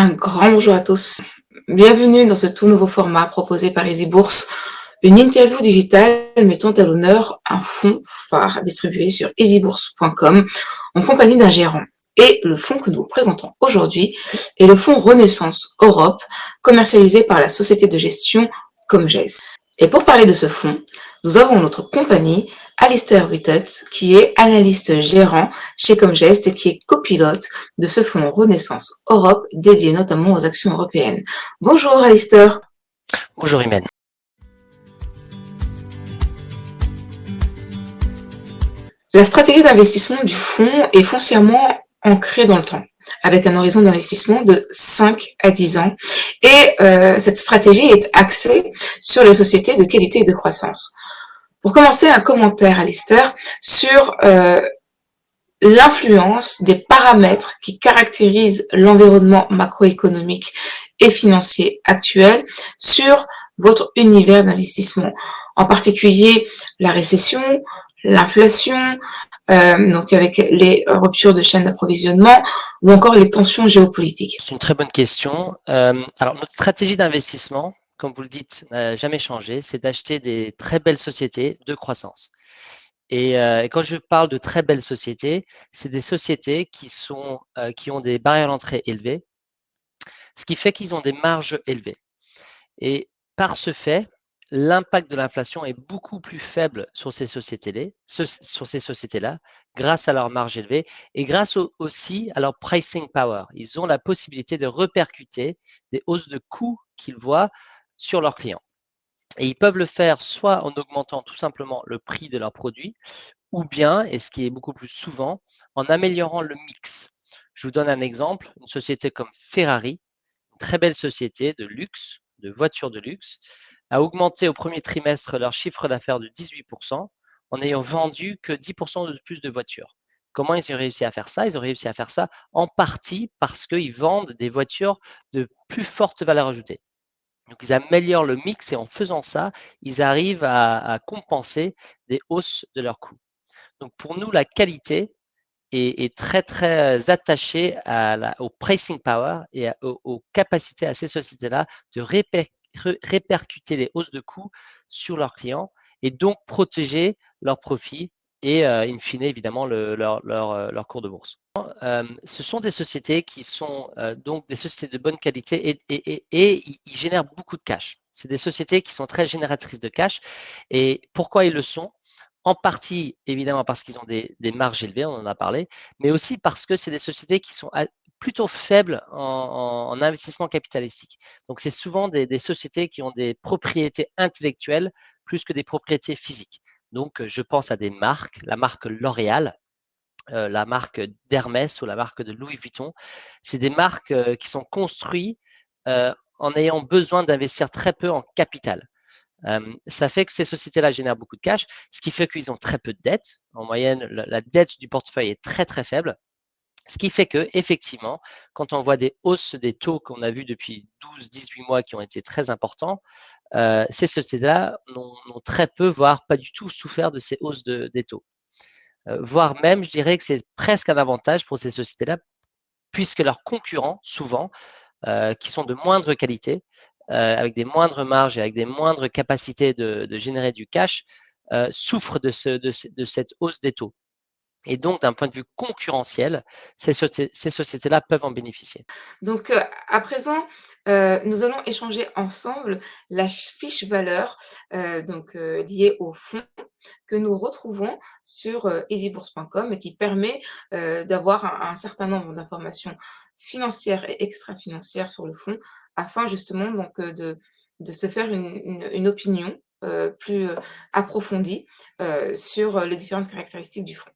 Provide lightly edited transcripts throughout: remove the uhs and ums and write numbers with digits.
Un grand bonjour à tous. Bienvenue dans ce tout nouveau format proposé par EasyBourse, une interview digitale mettant à l'honneur un fonds phare distribué sur easybourse.com en compagnie d'un gérant. Et le fonds que nous vous présentons aujourd'hui est le fonds Renaissance Europe, commercialisé par la société de gestion Comgest. Et pour parler de ce fonds, nous avons notre compagnie Alistair Whittet, qui est analyste gérant chez Comgest et qui est copilote de ce fonds Renaissance Europe dédié notamment aux actions européennes. Bonjour Alistair. Bonjour Imen. La stratégie d'investissement du fonds est foncièrement ancrée dans le temps, avec un horizon d'investissement de 5 à 10 ans. Et cette stratégie est axée sur les sociétés de qualité et de croissance. Pour commencer, un commentaire, Alistair, sur l'influence des paramètres qui caractérisent l'environnement macroéconomique et financier actuel sur votre univers d'investissement, en particulier la récession, l'inflation, donc avec les ruptures de chaînes d'approvisionnement ou encore les tensions géopolitiques. C'est une très bonne question. Alors, notre stratégie d'investissement, comme vous le dites, n'a jamais changé. C'est d'acheter des très belles sociétés de croissance. Et quand je parle de très belles sociétés, c'est des sociétés qui ont des barrières d'entrée élevées, ce qui fait qu'ils ont des marges élevées. Et par ce fait, l'impact de l'inflation est beaucoup plus faible sur ces sociétés-là, grâce à leur marge élevée et grâce aussi à leur pricing power. Ils ont la possibilité de répercuter des hausses de coûts qu'ils voient sur leurs clients. Et ils peuvent le faire soit en augmentant tout simplement le prix de leurs produits, ou bien, et ce qui est beaucoup plus souvent, en améliorant le mix. Je vous donne un exemple, une société comme Ferrari, une très belle société de luxe, de voitures de luxe, a augmenté au premier trimestre leur chiffre d'affaires de 18% en n'ayant vendu que 10% de plus de voitures. Comment ils ont réussi à faire ça? Ils ont réussi à faire ça en partie parce qu'ils vendent des voitures de plus forte valeur ajoutée. Donc, ils améliorent le mix et en faisant ça, ils arrivent à compenser des hausses de leurs coûts. Donc, pour nous, la qualité est très, très attachée au pricing power et aux capacités à ces sociétés-là de répercuter les hausses de coûts sur leurs clients et donc protéger leurs profits et, in fine, évidemment, leur cours de bourse. Ce sont des sociétés qui sont donc des sociétés de bonne qualité et ils génèrent beaucoup de cash. C'est des sociétés qui sont très génératrices de cash. Et pourquoi ils le sont? En partie, évidemment, parce qu'ils ont des marges élevées, on en a parlé, mais aussi parce que c'est des sociétés qui sont plutôt faibles en investissement capitalistique. Donc, c'est souvent des sociétés qui ont des propriétés intellectuelles plus que des propriétés physiques. Donc, je pense à des marques, la marque L'Oréal, la marque d'Hermès ou la marque de Louis Vuitton. C'est des marques qui sont construites en ayant besoin d'investir très peu en capital. Ça fait que ces sociétés-là génèrent beaucoup de cash, ce qui fait qu'ils ont très peu de dettes. En moyenne, la dette du portefeuille est très très faible. Ce qui fait que, effectivement, quand on voit des hausses des taux qu'on a vues depuis 12-18 mois qui ont été très importants, ces sociétés-là n'ont très peu, voire pas du tout souffert de ces hausses des taux. Voire même, je dirais que c'est presque un avantage pour ces sociétés-là, puisque leurs concurrents, souvent, qui sont de moindre qualité, avec des moindres marges et avec des moindres capacités de générer du cash, souffrent de cette hausse des taux. Et donc, d'un point de vue concurrentiel, ces sociétés-là peuvent en bénéficier. Donc, à présent, nous allons échanger ensemble la fiche valeur liée au fonds que nous retrouvons sur easybourse.com et qui permet d'avoir un certain nombre d'informations financières et extra-financières sur le fonds afin justement donc de se faire une opinion plus approfondie sur les différentes caractéristiques du fonds.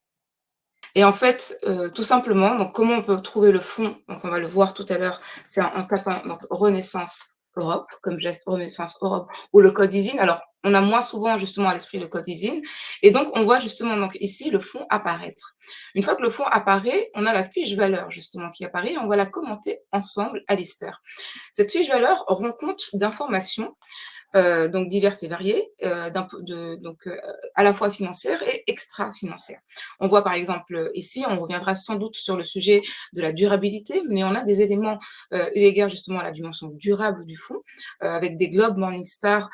Et en fait, tout simplement, donc comment on peut trouver le fonds? Donc on va le voir tout à l'heure, c'est en tapant donc Renaissance Europe, comme geste Renaissance Europe ou le code ISIN. Alors, on a moins souvent justement à l'esprit le code ISIN et donc on voit justement donc ici le fonds apparaître. Une fois que le fonds apparaît, on a la fiche valeur justement qui apparaît et on va la commenter ensemble à Lister. Cette fiche valeur rend compte d'informations donc diverses et variées, à la fois financières et extra-financières. On voit par exemple, ici, on reviendra sans doute sur le sujet de la durabilité, mais on a des éléments, eu égard justement à la dimension durable du fonds, avec des globes Morningstar,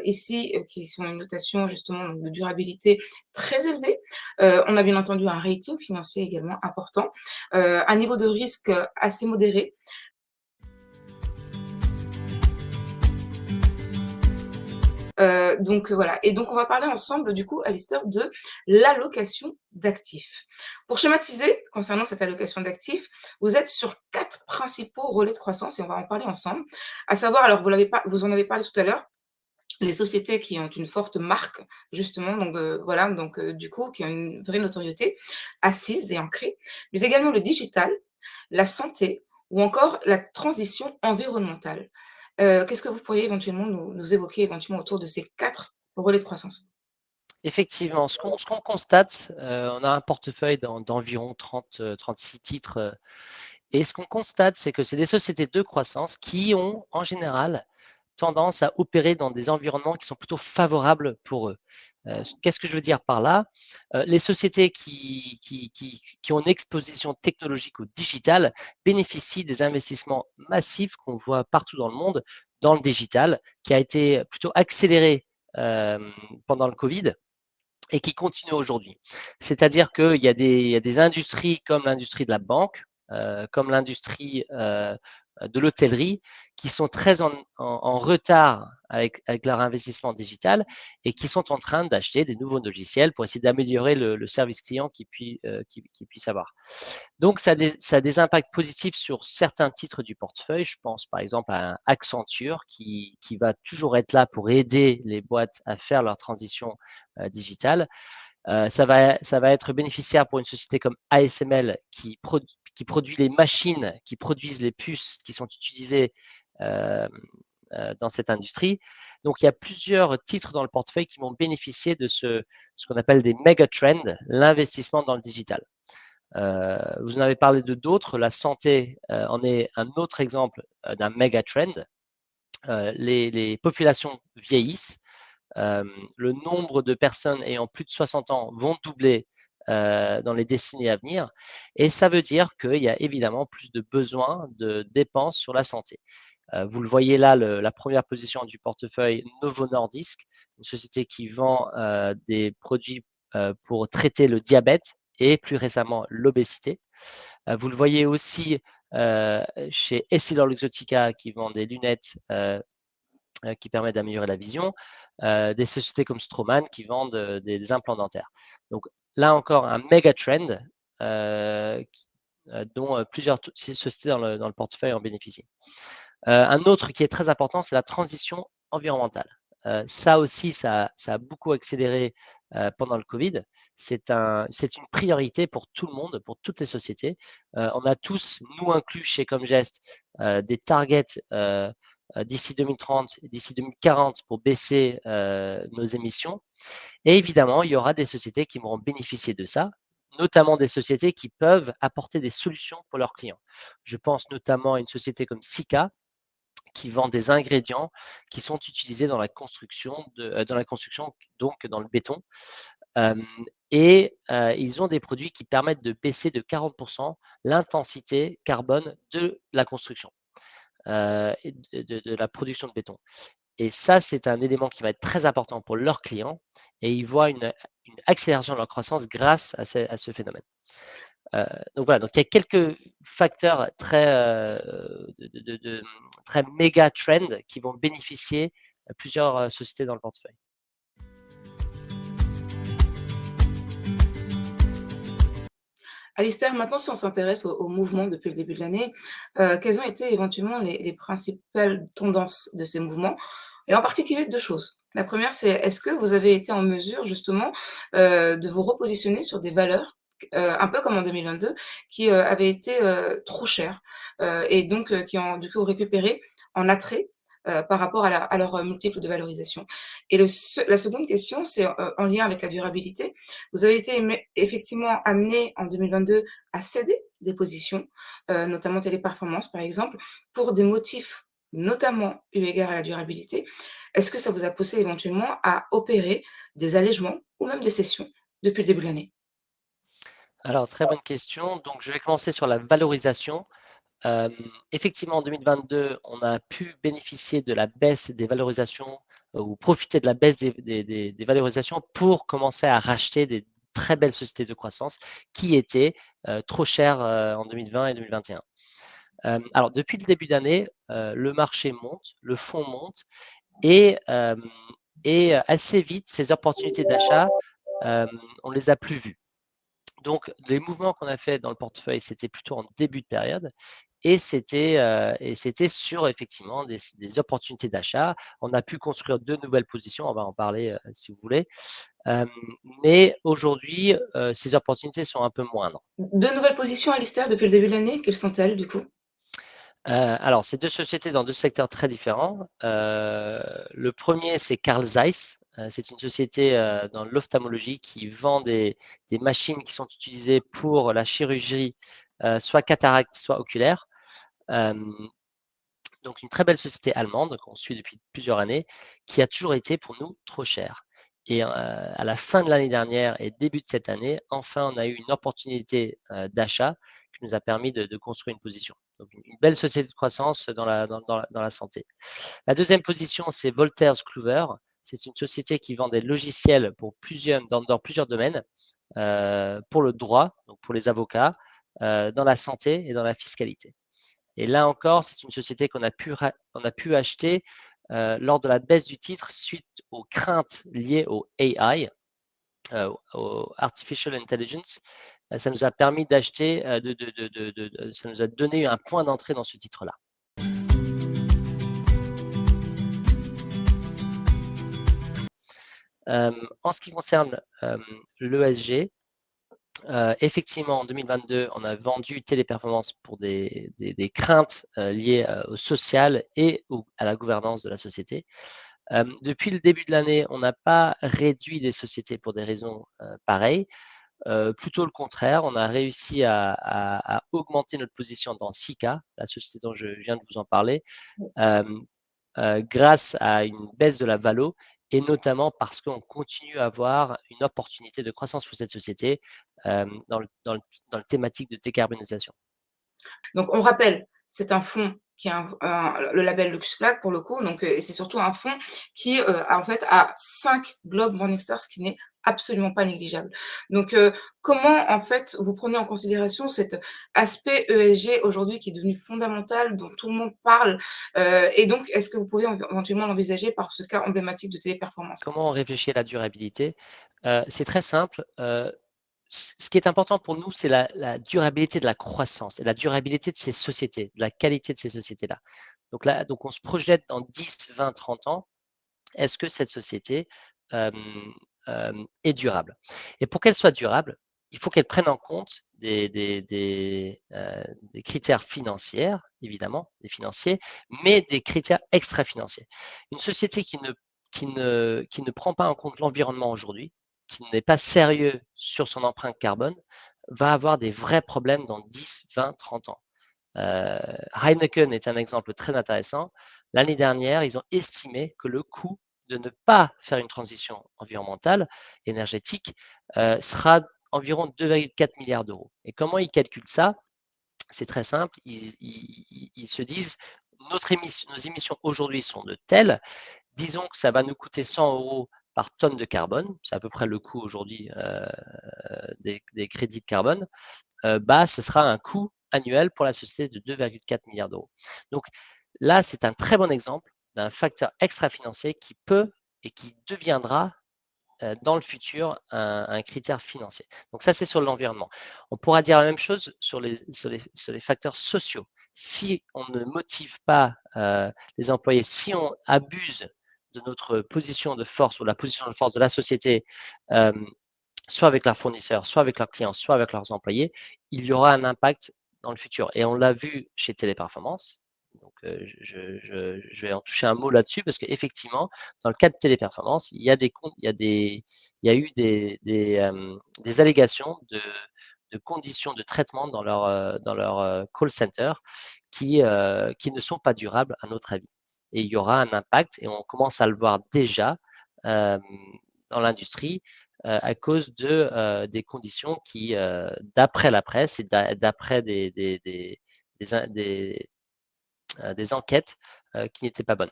ici, qui sont une notation justement donc de durabilité très élevée. On a bien entendu un rating financier également important, un niveau de risque assez modéré. Voilà, et donc on va parler ensemble du coup, Alistair, de l'allocation d'actifs. Pour schématiser, concernant cette allocation d'actifs, vous êtes sur 4 principaux relais de croissance et on va en parler ensemble. À savoir, alors vous en avez parlé tout à l'heure, les sociétés qui ont une forte marque justement, du coup, qui ont une vraie notoriété, assise et ancrée, mais également le digital, la santé ou encore la transition environnementale. Qu'est-ce que vous pourriez éventuellement nous évoquer éventuellement autour de ces 4 relais de croissance? Effectivement, ce qu'on constate, on a un portefeuille d'environ 36 titres, et ce qu'on constate, c'est que c'est des sociétés de croissance qui ont, en général, tendance à opérer dans des environnements qui sont plutôt favorables pour eux. Qu'est-ce que je veux dire par là? Les sociétés qui ont une exposition technologique ou digitale bénéficient des investissements massifs qu'on voit partout dans le monde dans le digital, qui a été plutôt accéléré pendant le Covid et qui continue aujourd'hui. C'est-à-dire qu'il y a des industries comme l'industrie de la banque, comme l'industrie de l'hôtellerie, qui sont très en retard avec leur investissement digital et qui sont en train d'acheter des nouveaux logiciels pour essayer d'améliorer le service client qu'ils puissent avoir. Donc, ça a des impacts positifs sur certains titres du portefeuille. Je pense par exemple à un Accenture qui va toujours être là pour aider les boîtes à faire leur transition digitale. Ça va être bénéficiaire pour une société comme ASML qui produit les machines, qui produisent les puces qui sont utilisées euh, dans cette industrie. Donc, il y a plusieurs titres dans le portefeuille qui vont bénéficier de ce qu'on appelle des méga trends, l'investissement dans le digital. Vous en avez parlé de d'autres. La santé en est un autre exemple d'un méga trend. Les populations vieillissent. Le nombre de personnes ayant plus de 60 ans vont doubler dans les décennies à venir. Et ça veut dire qu'il y a évidemment plus de besoins de dépenses sur la santé. Vous le voyez là, la première position du portefeuille Novo Nordisk, une société qui vend des produits pour traiter le diabète et plus récemment l'obésité. Vous le voyez aussi chez EssilorLuxottica qui vend des lunettes qui permettent d'améliorer la vision, des sociétés comme Straumann qui vendent des implants dentaires. Donc là encore, un méga trend dont plusieurs sociétés dans le portefeuille en bénéficient. Un autre qui est très important, c'est la transition environnementale. Ça aussi, ça a beaucoup accéléré pendant le Covid. C'est une priorité pour tout le monde, pour toutes les sociétés. On a tous, nous inclus chez Comgest, des targets d'ici 2030, d'ici 2040 pour baisser nos émissions. Et évidemment, il y aura des sociétés qui vont bénéficier de ça, notamment des sociétés qui peuvent apporter des solutions pour leurs clients. Je pense notamment à une société comme Sika, qui vend des ingrédients qui sont utilisés dans la construction, donc dans le béton. Ils ont des produits qui permettent de baisser de 40% l'intensité carbone de la construction, et de la production de béton. Et ça, c'est un élément qui va être très important pour leurs clients et ils voient une accélération de leur croissance grâce à ce phénomène. Donc voilà, donc il y a quelques facteurs très méga trend qui vont bénéficier à plusieurs sociétés dans le portefeuille. Alistair, maintenant, si on s'intéresse au mouvement depuis le début de l'année, quelles ont été éventuellement les principales tendances de ces mouvements? Et en particulier 2 choses. La première, c'est est-ce que vous avez été en mesure justement, de vous repositionner sur des valeurs, un peu comme en 2022, qui, avaient été, trop chères, et donc qui ont du coup récupéré en attrait, par rapport à leur, multiple de valorisation? Et la seconde question, c'est, en lien avec la durabilité. Vous avez été effectivement amené en 2022 à céder des positions, notamment Téléperformance par exemple, pour des motifs notamment eu égard à la durabilité, est-ce que ça vous a poussé éventuellement à opérer des allègements ou même des cessions depuis le début de l'année? Alors, très bonne question. Donc, je vais commencer sur la valorisation. Hem, Effectivement, en 2022, on a pu bénéficier de la baisse des valorisations, ou profiter de la baisse des valorisations pour commencer à racheter des très belles sociétés de croissance qui étaient, trop chères, en 2020 et 2021. Alors depuis le début d'année, le marché monte, le fonds monte et assez vite, ces opportunités d'achat, hem, on les a plus vues. Donc, les mouvements qu'on a fait dans le portefeuille, c'était plutôt en début de période et c'était sur effectivement des opportunités d'achat. On a pu construire de nouvelles positions, on va en parler, si vous voulez. Hem, mais aujourd'hui, ces opportunités sont un peu moindres. De nouvelles positions à Lister depuis le début de l'année, quelles sont-elles du coup? Alors c'est 2 sociétés dans 2 secteurs très différents. Le premier c'est Carl Zeiss, c'est une société, dans l'ophtalmologie qui vend des machines qui sont utilisées pour la chirurgie, soit cataracte, soit oculaire. Hem, donc une très belle société allemande qu'on suit depuis plusieurs années, qui a toujours été pour nous trop chère et à la fin de l'année dernière et début de cette année, enfin on a eu une opportunité, d'achat qui nous a permis de construire une position. Donc une belle société de croissance dans la santé. La deuxième position, c'est Wolters Kluwer. C'est une société qui vend des logiciels pour plusieurs dans plusieurs domaines, pour le droit, donc pour les avocats, dans la santé et dans la fiscalité. Et là encore, c'est une société on a pu acheter, lors de la baisse du titre suite aux craintes liées au AI, au Artificial Intelligence. Ça nous a permis d'acheter, ça nous a donné un point d'entrée dans ce titre-là. En ce qui concerne, l'ESG, effectivement, en 2022, on a vendu Téléperformance pour des craintes, liées, au social et à la gouvernance de la société. Depuis le début de l'année, on n'a pas réduit des sociétés pour des raisons, pareilles. Plutôt le contraire, on a réussi à augmenter notre position dans Sika, la société dont je viens de vous en parler, hem, grâce à une baisse de la valo et notamment parce qu'on continue à avoir une opportunité de croissance pour cette société, dans le thématique de décarbonisation. Donc on rappelle, c'est un fonds qui a le label LuxFlag pour le coup, donc et c'est surtout un fonds qui, a en fait a 5 Globe Morningstar, ce qui n'est absolument pas négligeable. Donc comment en fait vous prenez en considération cet aspect ESG aujourd'hui qui est devenu fondamental, dont tout le monde parle, et donc est-ce que vous pouvez éventuellement l'envisager par ce cas emblématique de Téléperformance? Comment on réfléchit à la durabilité? C'est très simple, ce qui est important pour nous, c'est la durabilité de la croissance et la durabilité de ces sociétés, de la qualité de ces sociétés-là. Donc là, on se projette dans 10, 20, 30 ans. Est-ce que cette société, hem, est durable? Et pour qu'elle soit durable, il faut qu'elle prenne en compte des critères financiers, évidemment, des financiers, mais des critères extra-financiers. Une société qui ne prend pas en compte l'environnement aujourd'hui, qui n'est pas sérieux sur son empreinte carbone, va avoir des vrais problèmes dans 10, 20, 30 ans. Heineken est un exemple très intéressant. L'année dernière, ils ont estimé que le coût de ne pas faire une transition environnementale, énergétique, sera environ 2,4 milliards d'euros. Et comment ils calculent ça? C'est très simple. Ils se disent, nos émissions aujourd'hui sont de telles, disons que ça va nous coûter 100 euros par tonne de carbone, c'est à peu près le coût aujourd'hui des crédits de carbone. Bah, ce sera un coût annuel pour la société de 2,4 milliards d'euros. Donc là, c'est un très bon exemple d'un facteur extra-financier qui peut et qui deviendra dans le futur un critère financier. Donc ça, c'est sur l'environnement. On pourra dire la même chose sur les facteurs sociaux. Si on ne motive pas les employés, si on abuse de notre position de force ou la position de force de la société, euh, soit avec leurs fournisseurs, soit avec leurs clients, soit avec leurs employés, il y aura un impact dans le futur. Et on l'a vu chez Téléperformance. Donc, je vais en toucher un mot là-dessus parce qu'effectivement, dans le cas de Téléperformance, il y a eu des allégations de conditions de traitement dans leur call center qui ne sont pas durables à notre avis. Et il y aura un impact, et on commence à le voir déjà dans l'industrie à cause des conditions qui, d'après la presse et d'après des enquêtes, qui n'étaient pas bonnes.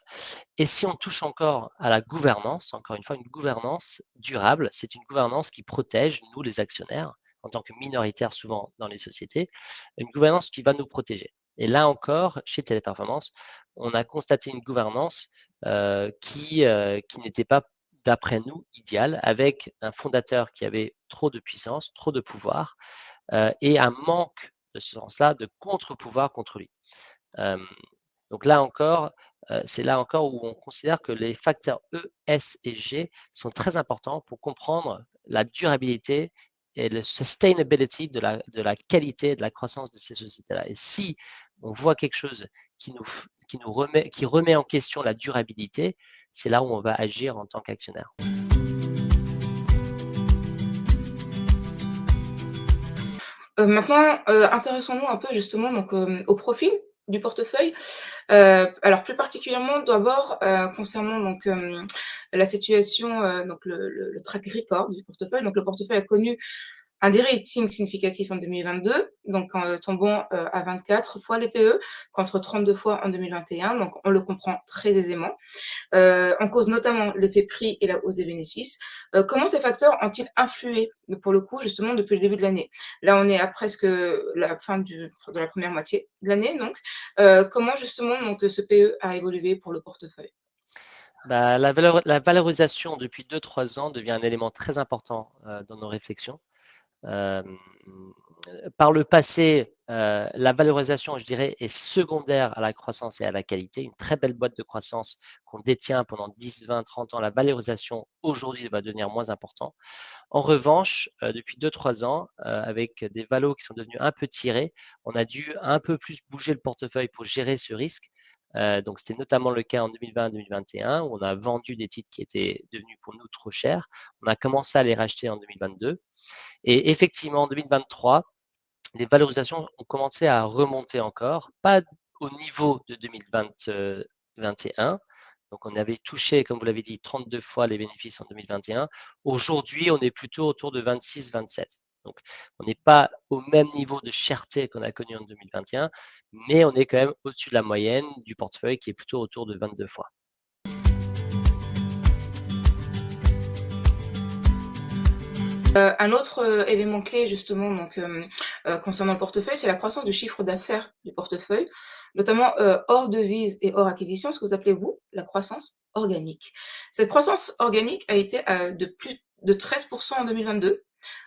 Et si on touche encore à la gouvernance, encore une fois, une gouvernance durable, c'est une gouvernance qui protège, nous les actionnaires, en tant que minoritaires souvent dans les sociétés, une gouvernance qui va nous protéger. Et là encore, chez Téléperformance, on a constaté une gouvernance qui n'était pas, d'après nous, idéale, avec un fondateur qui avait trop de puissance, trop de pouvoir, et un manque, de ce sens-là, de contre-pouvoir contre lui. Donc là encore, c'est là encore où on considère que les facteurs E, S et G sont très importants pour comprendre la durabilité et le sustainability de la qualité et de la croissance de ces sociétés-là. Et si on voit quelque chose qui remet en question la durabilité, c'est là où on va agir en tant qu'actionnaire. Maintenant, intéressons-nous un peu justement donc, au profil du portefeuille. Alors plus particulièrement d'abord, concernant donc, la situation, donc le track record du portefeuille. Donc le portefeuille a connu un dérating significatif en 2022, donc tombant à 24 fois les PE contre 32 fois en 2021, donc on le comprend très aisément. En cause notamment l'effet prix et la hausse des bénéfices. Comment ces facteurs ont-ils influé, pour le coup, justement, depuis le début de l'année? Là, on est à presque la fin de la première moitié de l'année, donc. Comment, justement, donc, ce PE a évolué pour le portefeuille? Bah, la valorisation depuis 2-3 ans devient un élément très important dans nos réflexions. Hem, Par le passé, la valorisation, je dirais, est secondaire à la croissance et à la qualité. Une très belle boîte de croissance qu'on détient pendant 10, 20, 30 ans, la valorisation aujourd'hui va devenir moins important. En revanche, depuis 2-3 ans, avec des valos qui sont devenus un peu tirés, on a dû un peu plus bouger le portefeuille pour gérer ce risque. Donc c'était notamment le cas en 2020-2021 où on a vendu des titres qui étaient devenus pour nous trop chers. On a commencé à les racheter en 2022 et effectivement en 2023, les valorisations ont commencé à remonter encore, pas au niveau de 2021. Donc on avait touché, comme vous l'avez dit, 32 fois les bénéfices en 2021. Aujourd'hui, on est plutôt autour de 26-27. Donc on n'est pas au même niveau de cherté qu'on a connu en 2021, mais on est quand même au-dessus de la moyenne du portefeuille qui est plutôt autour de 22 fois. Un autre, élément clé justement donc, concernant le portefeuille, c'est la croissance du chiffre d'affaires du portefeuille, notamment, hors devises et hors acquisition, ce que vous appelez vous, la croissance organique. Cette croissance organique a été, de plus de 13 en 2022,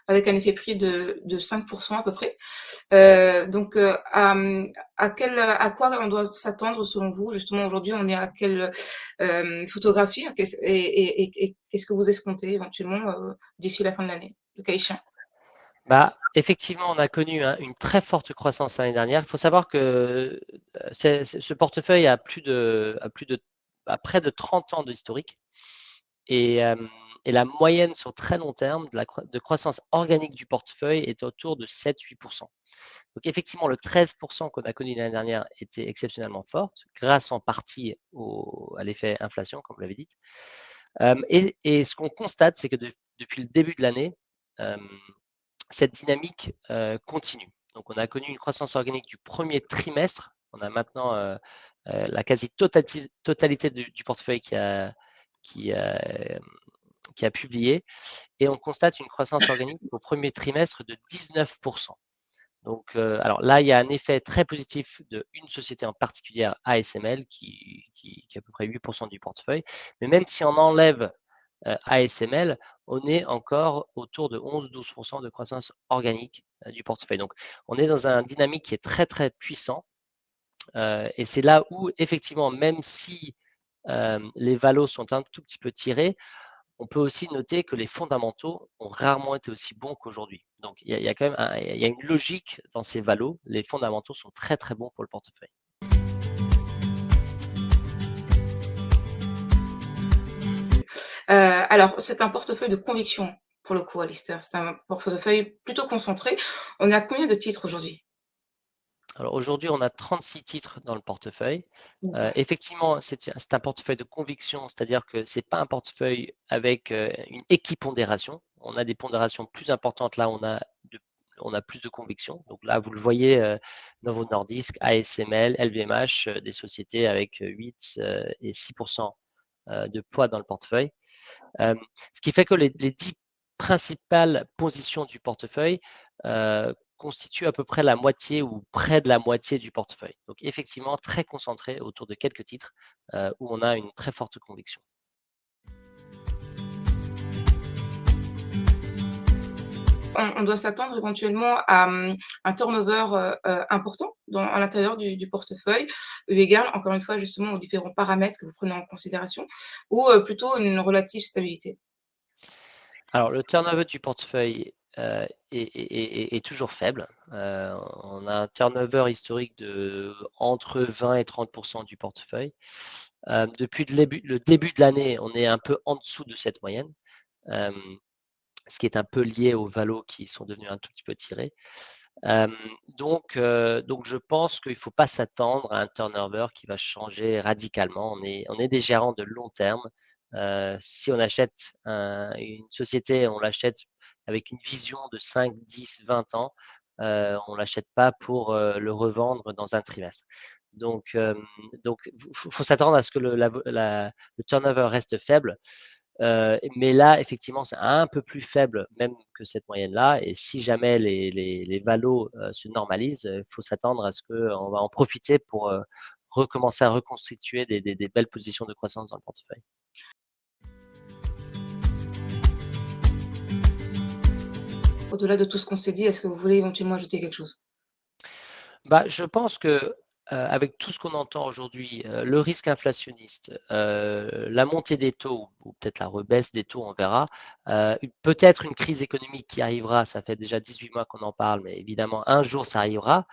avec un effet prix de 5 à peu près. Donc, à quoi on doit s'attendre selon vous? Justement, aujourd'hui, on est à quelle, photographie? Et qu'est-ce que vous escomptez éventuellement, d'ici la fin de l'année, le cas échéant? Bah, effectivement, on a connu une très forte croissance l'année dernière. Il faut savoir que ce portefeuille a près de 30 ans d'historique et, et la moyenne sur très long terme de croissance organique du portefeuille est autour de 7-8%. Donc effectivement, le 13% qu'on a connu l'année dernière était exceptionnellement forte, grâce en partie à l'effet inflation, comme vous l'avez dit. Et ce qu'on constate, c'est que depuis le début de l'année, cette dynamique continue. Donc on a connu une croissance organique du premier trimestre. On a maintenant la quasi-totalité du portefeuille qui, euh, qui a publié et on constate une croissance organique au premier trimestre de 19%. Donc, alors là, il y a un effet très positif d'une société en particulier, ASML, qui est à peu près 8% du portefeuille. Mais même si on enlève ASML, on est encore autour de 11-12% de croissance organique du portefeuille. Donc, on est dans un dynamique qui est très, très puissant. Et c'est là où, effectivement, même si les valos sont un tout petit peu tirés, on peut aussi noter que les fondamentaux ont rarement été aussi bons qu'aujourd'hui. Donc, il y a quand même il y a une logique dans ces valos. Les fondamentaux sont très, très bons pour le portefeuille. Alors c'est un portefeuille de conviction pour le coup, Alistair. C'est un portefeuille plutôt concentré. On est à combien de titres aujourd'hui? Alors aujourd'hui, on a 36 titres dans le portefeuille. D'accord. Effectivement, c'est un portefeuille de conviction, c'est-à-dire que c'est pas un portefeuille avec une équipondération. On a des pondérations plus importantes là, on a plus de conviction. Donc là, vous le voyez, Novo Nordisk, ASML, LVMH, des sociétés avec 8 et 6% de poids dans le portefeuille. Ce qui fait que les 10 principales positions du portefeuille constituent à peu près la moitié ou près de la moitié du portefeuille. Donc effectivement, très concentré autour de quelques titres où on a une très forte conviction. On doit s'attendre éventuellement à, un turnover, important à l'intérieur du portefeuille, eu égard encore une fois justement aux différents paramètres que vous prenez en considération ou, plutôt une relative stabilité? Alors le turnover du portefeuille est toujours faible. On a un turnover historique de entre 20 et 30% du portefeuille. Depuis le début de l'année, on est un peu en dessous de cette moyenne. Euh, Ce qui est un peu lié aux valos qui sont devenus un tout petit peu tirés. Donc je pense qu'il ne faut pas s'attendre à un turnover qui va changer radicalement. On est des gérants de long terme. Si on achète une société, on l'achète avec une vision de 5, 10, 20 ans. On ne l'achète pas pour le revendre dans un trimestre. Donc, faut s'attendre à ce que le turnover reste faible. Mais là, effectivement, c'est un peu plus faible même que cette moyenne-là. Et si jamais les valos se normalisent, il faut s'attendre à ce qu'on va en profiter pour recommencer à reconstituer des belles positions de croissance dans le portefeuille. Au-delà de tout ce qu'on s'est dit, est-ce que vous voulez éventuellement ajouter quelque chose? Bah, je pense que avec tout ce qu'on entend aujourd'hui, le risque inflationniste, la montée des taux ou peut-être la rebaisse des taux, on verra, peut-être une crise économique qui arrivera, ça fait déjà 18 mois qu'on en parle, mais évidemment un jour ça arrivera.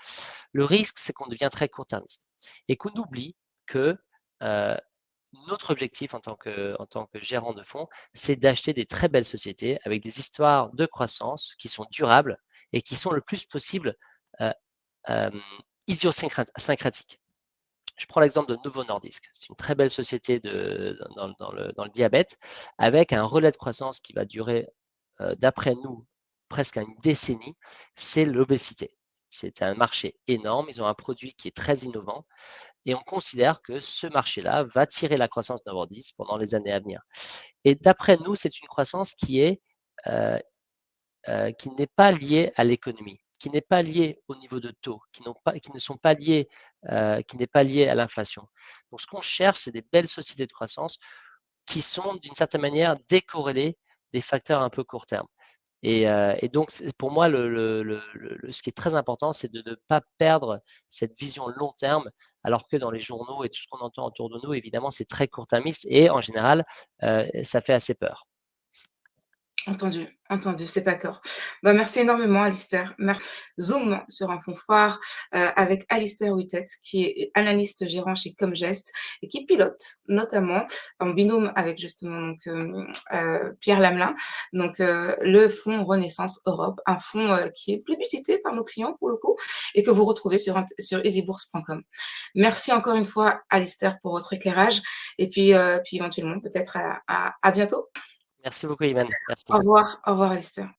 Le risque, c'est qu'on devient très court-termiste et qu'on oublie que euh, notre objectif en tant que gérant de fonds, c'est d'acheter des très belles sociétés avec des histoires de croissance qui sont durables et qui sont le plus possible euh, euh, idiosyncratiques. Je prends l'exemple de Novo Nordisk. C'est une très belle société dans le diabète avec un relais de croissance qui va durer, d'après nous, presque une décennie. C'est l'obésité. C'est un marché énorme. Ils ont un produit qui est très innovant et on considère que ce marché-là va tirer la croissance de Novo Nordisk pendant les années à venir. Et d'après nous, c'est une croissance euh, qui n'est pas liée à l'économie, qui n'est pas liée au niveau de taux, qui ne sont pas liées, qui n'est pas liée à l'inflation. Donc, ce qu'on cherche, c'est des belles sociétés de croissance qui sont d'une certaine manière décorrélées des facteurs un peu court terme. Et donc, pour moi, ce qui est très important, c'est de ne pas perdre cette vision long terme, alors que dans les journaux et tout ce qu'on entend autour de nous, évidemment, c'est très court-termiste et en général, ça fait assez peur. Entendu, entendu, c'est d'accord. Bah, merci énormément Alistair. Zoom sur un fond phare, avec Alistair Whittet qui est analyste gérant chez Comgest et qui pilote notamment en binôme avec justement donc, Pierre Lamelin, donc le fonds Renaissance Europe, un fonds, qui est plébiscité par nos clients pour le coup et que vous retrouvez sur easybourse.com. Merci encore une fois Alistair pour votre éclairage et puis éventuellement peut-être à bientôt. Merci beaucoup, Iman. Merci. Au revoir Alistair.